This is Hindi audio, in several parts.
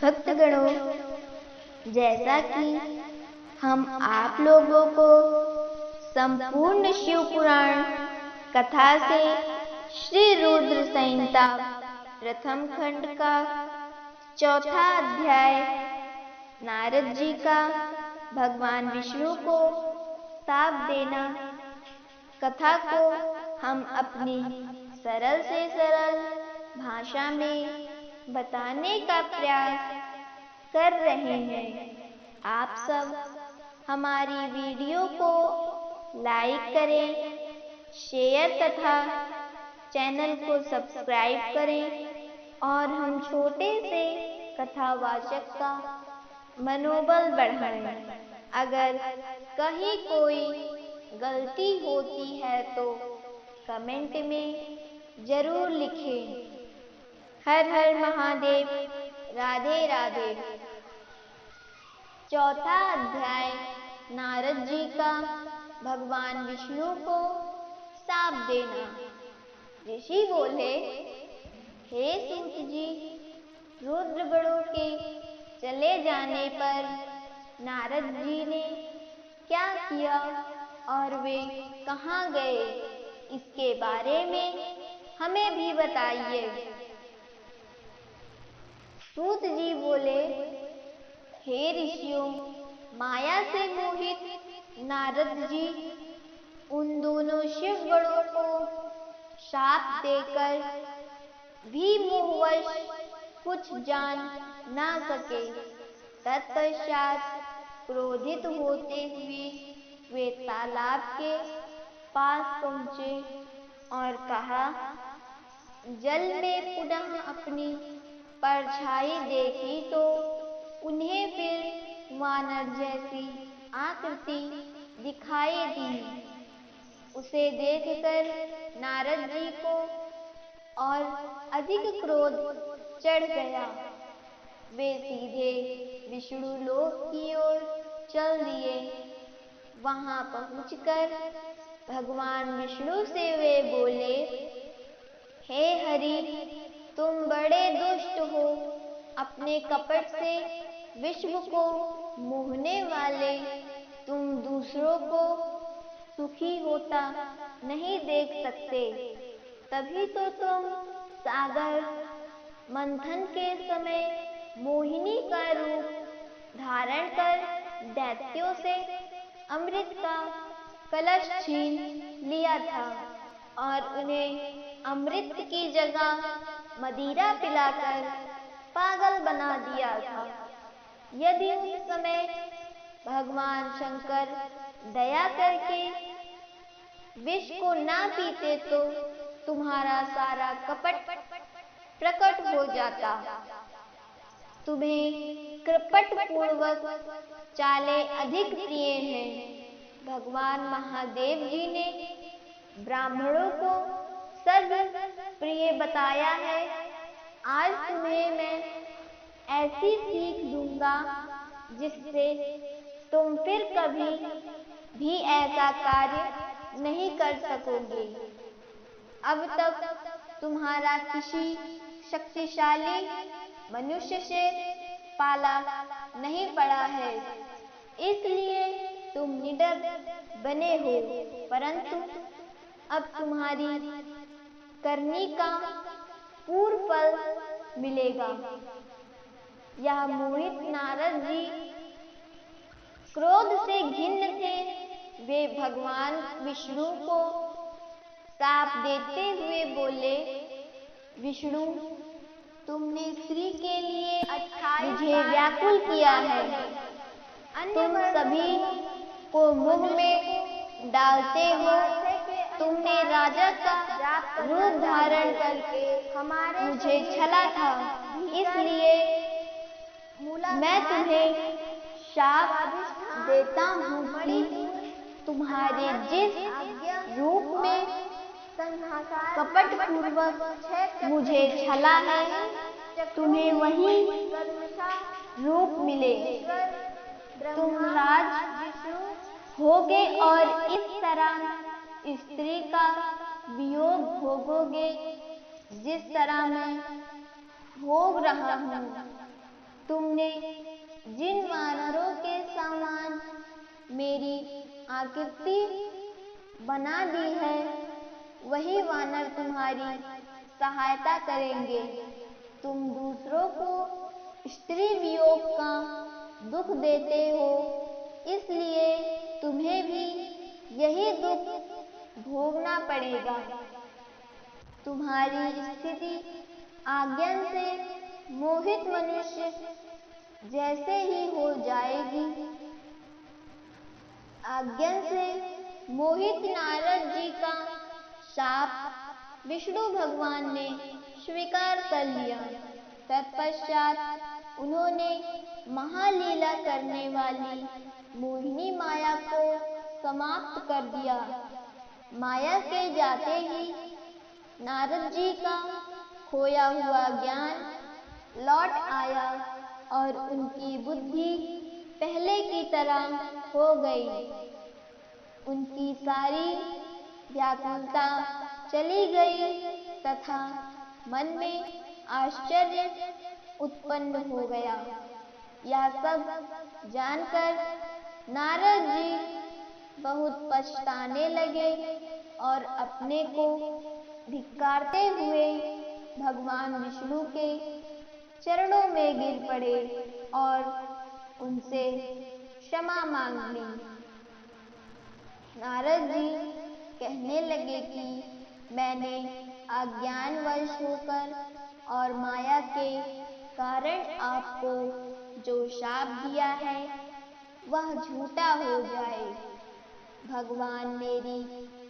भक्तगणों, जैसा कि हम आप लोगों को संपूर्ण शिव पुराण कथा से श्री रुद्र संहिता प्रथम खंड का चौथा अध्याय नारद जी का भगवान विष्णु को शाप देना कथा को हम अपनी सरल से सरल भाषा में बताने का प्रयास कर रहे हैं। आप सब हमारी वीडियो को लाइक करें, शेयर तथा चैनल को सब्सक्राइब करें और हम छोटे से कथावाचक का मनोबल बढ़ाएं। अगर कहीं कोई गलती होती है तो कमेंट में जरूर लिखें। हर हर महादेव, राधे राधे। चौथा अध्याय नारद जी का भगवान विष्णु को शाप देना। ऋषि बोले, हे सूत जी, रुद्रगणों के चले जाने पर नारद जी ने क्या किया और वे कहाँ गए, इसके बारे में हमें भी बताइए। सूत जी बोले, हे ऋषियों, माया से मोहित नारद जी उन दोनों शिव गणों को शाप देकर भी मोहवश कुछ जान ना सके। तत्पश्चात क्रोधित होते हुए वे तालाब के पास पहुँचे और कहा, जल में पुनः अपनी परछाई देखी तो उन्हें फिर वानर जैसी आकृति दिखाई दी। उसे देखकर नारद जी को और अधिक क्रोध चढ़ गया। वे सीधे विष्णु लोक की ओर चल दिए। वहां पहुंचकर भगवान विष्णु से वे बोले, हे हरि, तुम बड़े दुष्ट हो। अपने कपट से विश्व को मोहने वाले तुम दूसरों को सुखी होता नहीं देख सकते। तभी तो तुम सागर मंथन के समय मोहिनी का रूप धारण कर दैत्यों से अमृत का कलश छीन लिया था और उन्हें अमृत की जगह मदिरा पिलाकर पागल बना दिया था। यदि उस समय भगवान शंकर दया करके विष को ना पीते तो तुम्हारा सारा कपट प्रकट हो जाता। तुम्हें कृपट पूर्वक चालें अधिक प्रिय हैं। भगवान महादेव जी ने ब्राह्मणों को सर्व प्रिय बताया है। आज तुम्हें मैं ऐसी सीख दूंगा जिससे तुम फिर कभी भी ऐसा कार्य नहीं कर सकोगे। अब तक तुम्हारा किसी शक्तिशाली मनुष्य से पाला नहीं पड़ा है, इसलिए तुम निडर बने हो, परंतु अब तुम्हारी करनी का पूर्ण फल मिलेगा। यह मोहित नारद जी क्रोध से घिन्न थे। वे भगवान विष्णु को शाप देते हुए बोले, विष्णु, तुमने स्त्री के लिए मुझे व्याकुल किया है। तुम सभी को मुंह में डालते हो। तुमने राजा का रूप धारण करके मुझे छला था, इसलिए मैं तुम्हें शाप देता हूँ कि तुम्हारे जिस रूप में कपट पूर्वक मुझे छला है, तुम्हें वही रूप मिले। तुम राज होगे और इस तरह स्त्री का वियोग भोगोगे जिस तरह मैं भोग रहा हूँ। तुमने जिन वानरों के समान मेरी आकृति बना दी है वही वानर तुम्हारी सहायता करेंगे। तुम दूसरों को स्त्री वियोग का दुख देते हो, इसलिए तुम्हें भी यही दुख भोगना पड़ेगा। तुम्हारी स्थिति आज्ञा से मोहित मनुष्य जैसे ही हो जाएगी। आज्ञा से मोहित नारद जी का शाप विष्णु भगवान ने स्वीकार कर लिया। तत्पश्चात उन्होंने महालीला करने वाली मोहिनी माया को समाप्त कर दिया। माया के जाते ही नारद जी का खोया हुआ ज्ञान लौट आया और उनकी बुद्धि पहले की तरह हो गई। उनकी सारी व्याकुलता चली गई तथा मन में आश्चर्य उत्पन्न हो गया। यह सब जानकर नारद जी बहुत पछताने लगे और अपने को धिक्कारते हुए भगवान विष्णु के चरणों में गिर पड़े और उनसे क्षमा मांग ली। नारद जी कहने लगे कि मैंने अज्ञानवश होकर और माया के कारण आपको जो शाप दिया है वह झूठा हो जाए। भगवान मेरी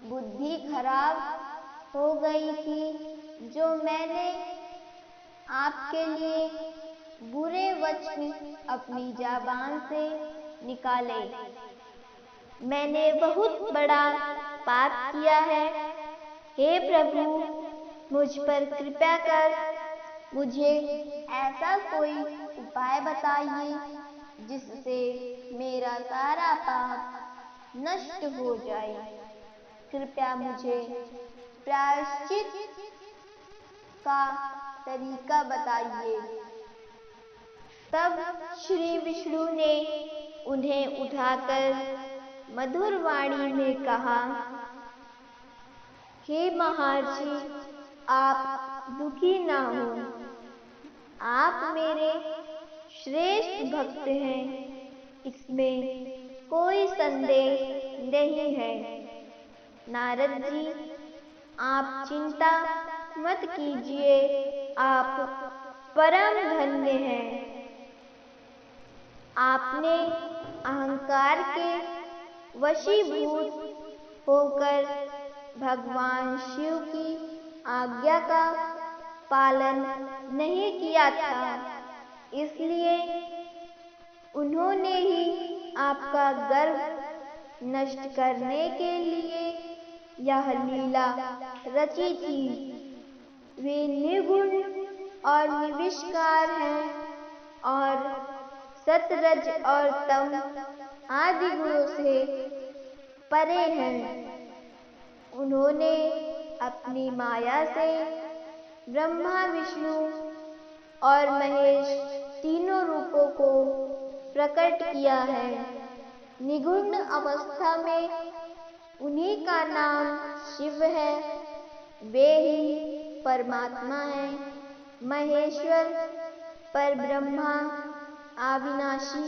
बुद्धि खराब हो गई थी जो मैंने आपके लिए बुरे वचन अपनी ज़बान से निकाले। मैंने बहुत बड़ा पाप किया है। हे प्रभु, मुझ पर कृपा कर मुझे ऐसा कोई उपाय बताइए जिससे मेरा सारा पाप नष्ट हो जाए। कृपया मुझे प्रायश्चित का तरीका बताइए। तब श्री विष्णु ने उन्हें उठाकर मधुर वाणी में कहा, हे महर्षि, आप दुखी ना हो। आप मेरे श्रेष्ठ भक्त हैं, इसमें कोई संदेह नहीं है। नारद जी, आप चिंता मत कीजिए, आप परम धन्य हैं। आपने अहंकार के वशीभूत होकर भगवान शिव की आज्ञा का पालन नहीं किया था, इसलिए उन्होंने ही आपका गर्व नष्ट करने के लिए यह लीला रची थी। वे निर्गुण और निर्विकार हैं और सतरज और तम आदि गुणों से परे हैं। उन्होंने अपनी माया से ब्रह्मा, विष्णु और महेश तीनों रूपों को प्रकट किया है। निगुण अवस्था में उन्हीं का नाम शिव है। वे ही परमात्मा हैं। महेश्वर, परब्रह्मा, अविनाशी,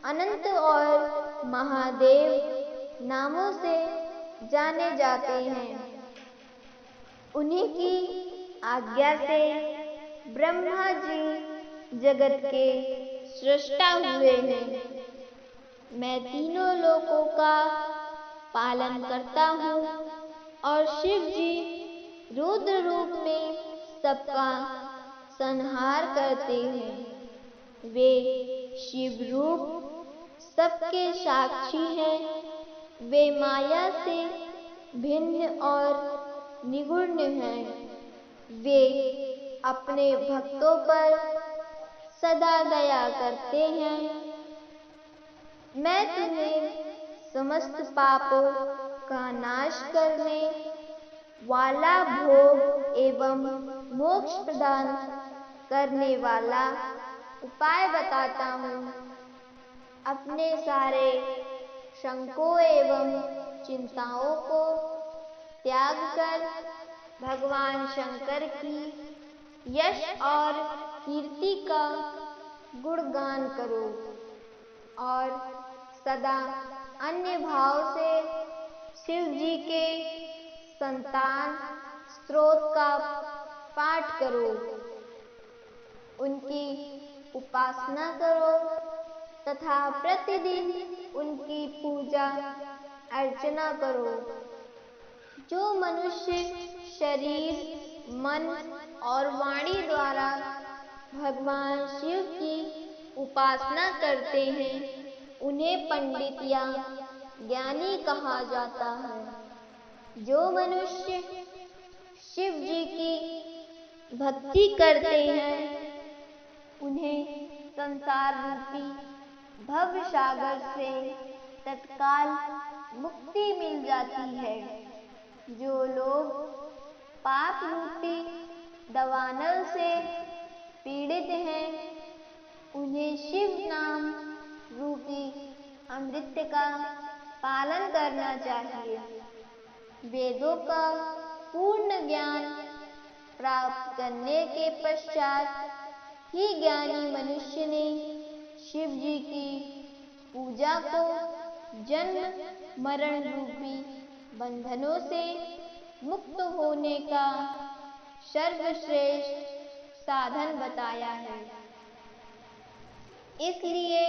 अनंत और महादेव नामों से जाने जाते हैं। उन्हीं की आज्ञा से ब्रह्मा जी जगत के सृष्टा हुए हैं। मैं तीनों लोकों का पालन करता हूँ और शिव जी रुद्र रूप में सबका संहार करते हैं। वे शिव रूप सबके साक्षी हैं। वे माया से भिन्न और निगुण हैं। वे अपने भक्तों पर सदा दया करते हैं। मैं तुम्हें समस्त पापों का नाश करने वाला भोग एवं मोक्ष प्रदान करने वाला उपाय बताता हूँ। अपने सारे शंकों एवं चिंताओं को त्याग कर भगवान शंकर की यश और कीर्ति का गुणगान करो और सदा अन्य भाव से शिव जी के संतान स्तोत्र का पाठ करो, उनकी उपासना करो तथा प्रतिदिन उनकी पूजा अर्चना करो। जो मनुष्य शरीर, मन और वाणी द्वारा भगवान शिव की उपासना करते हैं, उन्हें पंडित या ज्ञानी कहा जाता है। जो मनुष्य शिव जी की भक्ति करते हैं, उन्हें संसार रूपी भव सागर से तत्काल मुक्ति मिल जाती है। जो लोग पाप रूपी दावानल से पीड़ित हैं, उन्हें शिव नाम रूपी अमृत का पालन करना चाहिए। वेदों का पूर्ण ज्ञान प्राप्त करने के पश्चात ही ज्ञानी मनुष्य ने शिव जी की पूजा को जन्म मरण रूपी बंधनों से मुक्त होने का सर्वश्रेष्ठ साधन बताया है। इसलिए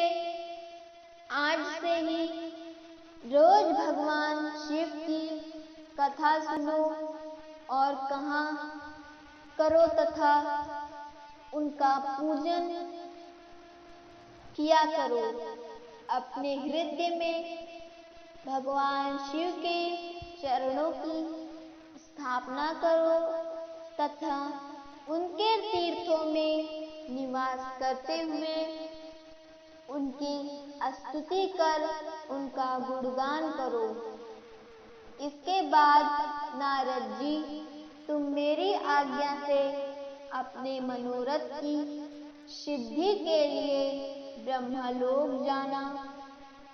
आज से ही रोज भगवान शिव की कथा सुनो और कहा करो तथा उनका पूजन किया करो। अपने हृदय में भगवान शिव के चरणों की स्थापना करो तथा उनके तीर्थों में निवास करते हुए उनकी स्तुति कर उनका गुणगान करो। इसके बाद नारद जी, तुम मेरी आज्ञा से अपने मनोरथ की सिद्धि के लिए ब्रह्मलोक जाना।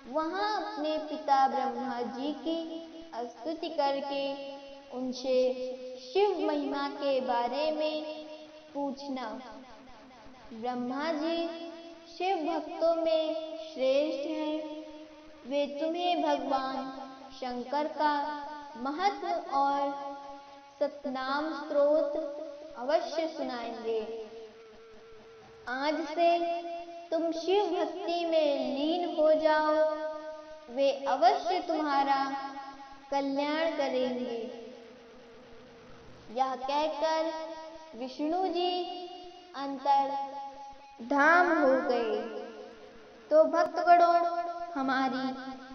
वहाँ अपने पिता ब्रह्मा जी की स्तुति करके उनसे शिव महिमा के बारे में पूछना। ब्रह्मा जी शिव भक्तों में श्रेष्ठ हैं। वे तुम्हें भगवान शंकर का महत्व और सतनाम स्तोत्र अवश्य सुनाएंगे। आज से तुम शिव भक्ति में लीन हो जाओ, वे अवश्य तुम्हारा कल्याण करेंगे। यह कहकर विष्णु जी अंतर धाम हो गए। तो भक्तगणों, हमारी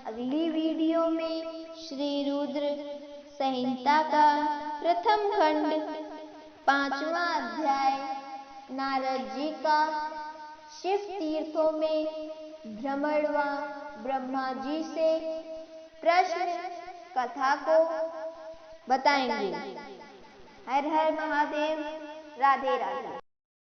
अगली वीडियो में श्री रुद्र संहिता का प्रथम खंड 5वां अध्याय नारद जी का शिव तीर्थों में भ्रमण व ब्रह्मा जी से प्रश्न कथा को बताएंगे। हर हर महादेव। राधे राधे।